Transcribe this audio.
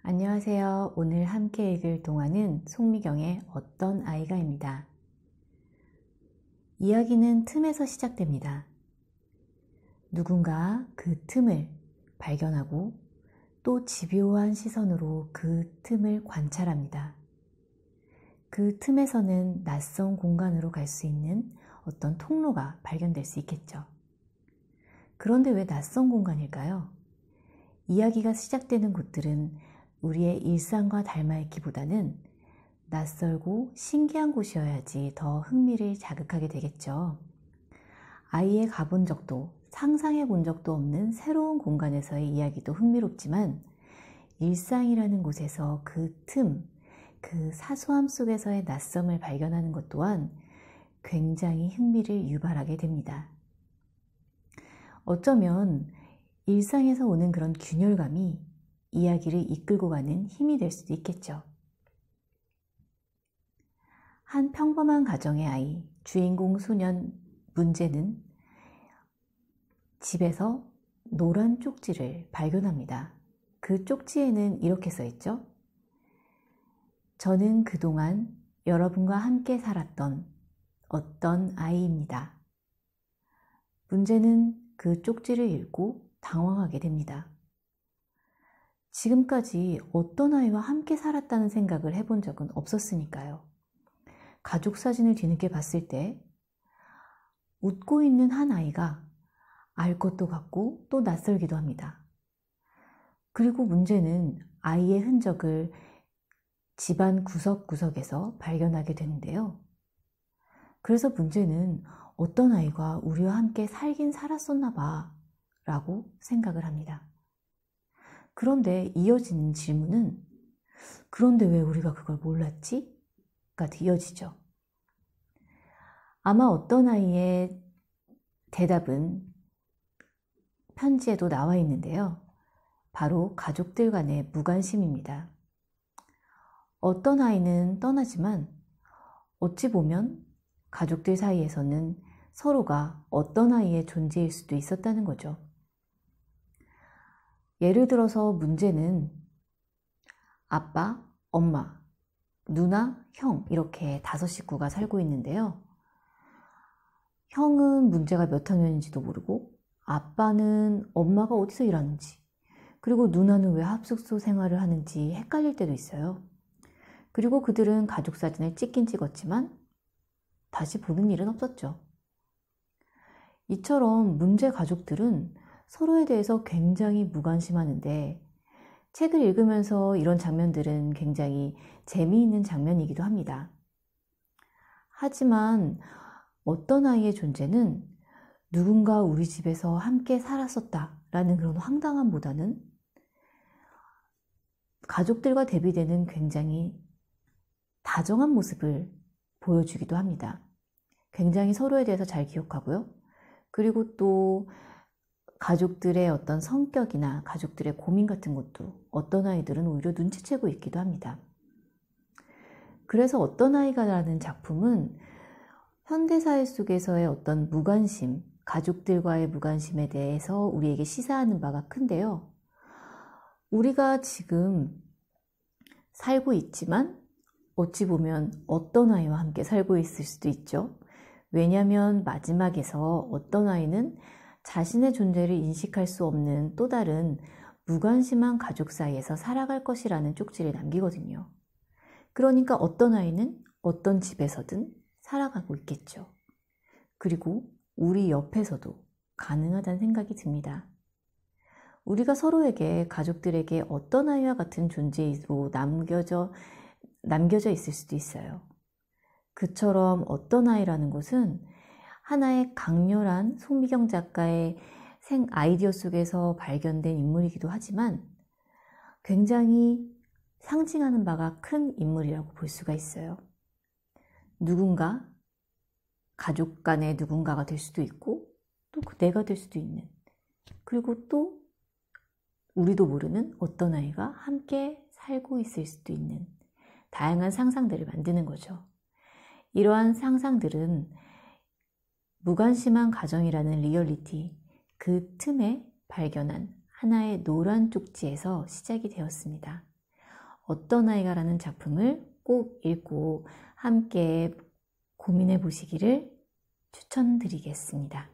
안녕하세요. 오늘 함께 읽을 동화는 송미경의 어떤 아이가입니다. 이야기는 틈에서 시작됩니다. 누군가 그 틈을 발견하고 또 집요한 시선으로 그 틈을 관찰합니다. 그 틈에서는 낯선 공간으로 갈 수 있는 어떤 통로가 발견될 수 있겠죠. 그런데 왜 낯선 공간일까요? 이야기가 시작되는 곳들은 우리의 일상과 닮아있기보다는 낯설고 신기한 곳이어야지 더 흥미를 자극하게 되겠죠. 아예 가본 적도 상상해 본 적도 없는 새로운 공간에서의 이야기도 흥미롭지만 일상이라는 곳에서 그 틈, 그 사소함 속에서의 낯섦을 발견하는 것 또한 굉장히 흥미를 유발하게 됩니다. 어쩌면 일상에서 오는 그런 균열감이 이야기를 이끌고 가는 힘이 될 수도 있겠죠. 한 평범한 가정의 아이, 주인공 소년 문제는 집에서 노란 쪽지를 발견합니다. 그 쪽지에는 이렇게 써있죠. 저는 그동안 여러분과 함께 살았던 어떤 아이입니다. 문제는 그 쪽지를 읽고 당황하게 됩니다. 지금까지 어떤 아이와 함께 살았다는 생각을 해본 적은 없었으니까요. 가족 사진을 뒤늦게 봤을 때 웃고 있는 한 아이가 알 것도 같고 또 낯설기도 합니다. 그리고 문제는 아이의 흔적을 집안 구석구석에서 발견하게 되는데요. 그래서 문제는 어떤 아이가 우리와 함께 살긴 살았었나 봐 라고 생각을 합니다. 그런데 이어지는 질문은 그런데 왜 우리가 그걸 몰랐지? 가 이어지죠. 아마 어떤 아이의 대답은 편지에도 나와 있는데요. 바로 가족들 간의 무관심입니다. 어떤 아이는 떠나지만 어찌 보면 가족들 사이에서는 서로가 어떤 아이의 존재일 수도 있었다는 거죠. 예를 들어서 문제는 아빠, 엄마, 누나, 형 이렇게 5 식구가 살고 있는데요. 형은 문제가 몇 학년인지도 모르고 아빠는 엄마가 어디서 일하는지 그리고 누나는 왜 합숙소 생활을 하는지 헷갈릴 때도 있어요. 그리고 그들은 가족 사진을 찍긴 찍었지만 다시 보는 일은 없었죠. 이처럼 문제 가족들은 서로에 대해서 굉장히 무관심하는데 책을 읽으면서 이런 장면들은 굉장히 재미있는 장면이기도 합니다. 하지만 어떤 아이의 존재는 누군가 우리 집에서 함께 살았었다라는 그런 황당함보다는 가족들과 대비되는 굉장히 다정한 모습을 보여주기도 합니다. 굉장히 서로에 대해서 잘 기억하고요. 그리고 또 가족들의 어떤 성격이나 가족들의 고민 같은 것도 어떤 아이들은 오히려 눈치채고 있기도 합니다. 그래서 어떤 아이가라는 작품은 현대사회 속에서의 어떤 무관심, 가족들과의 무관심에 대해서 우리에게 시사하는 바가 큰데요. 우리가 지금 살고 있지만 어찌 보면 어떤 아이와 함께 살고 있을 수도 있죠. 왜냐하면 마지막에서 어떤 아이는 자신의 존재를 인식할 수 없는 또 다른 무관심한 가족 사이에서 살아갈 것이라는 쪽지를 남기거든요. 그러니까 어떤 아이는 어떤 집에서든 살아가고 있겠죠. 그리고 우리 옆에서도 가능하다는 생각이 듭니다. 우리가 서로에게 가족들에게 어떤 아이와 같은 존재로 남겨져 있을 수도 있어요. 그처럼 어떤 아이라는 것은 하나의 강렬한 송미경 작가의 아이디어 속에서 발견된 인물이기도 하지만 굉장히 상징하는 바가 큰 인물이라고 볼 수가 있어요. 누군가, 가족 간의 누군가가 될 수도 있고 또 내가 될 수도 있는, 그리고 또 우리도 모르는 어떤 아이가 함께 살고 있을 수도 있는 다양한 상상들을 만드는 거죠. 이러한 상상들은 무관심한 가정이라는 리얼리티, 그 틈에 발견한 하나의 노란 쪽지에서 시작이 되었습니다. 어떤 아이가라는 작품을 꼭 읽고 함께 고민해 보시기를 추천드리겠습니다.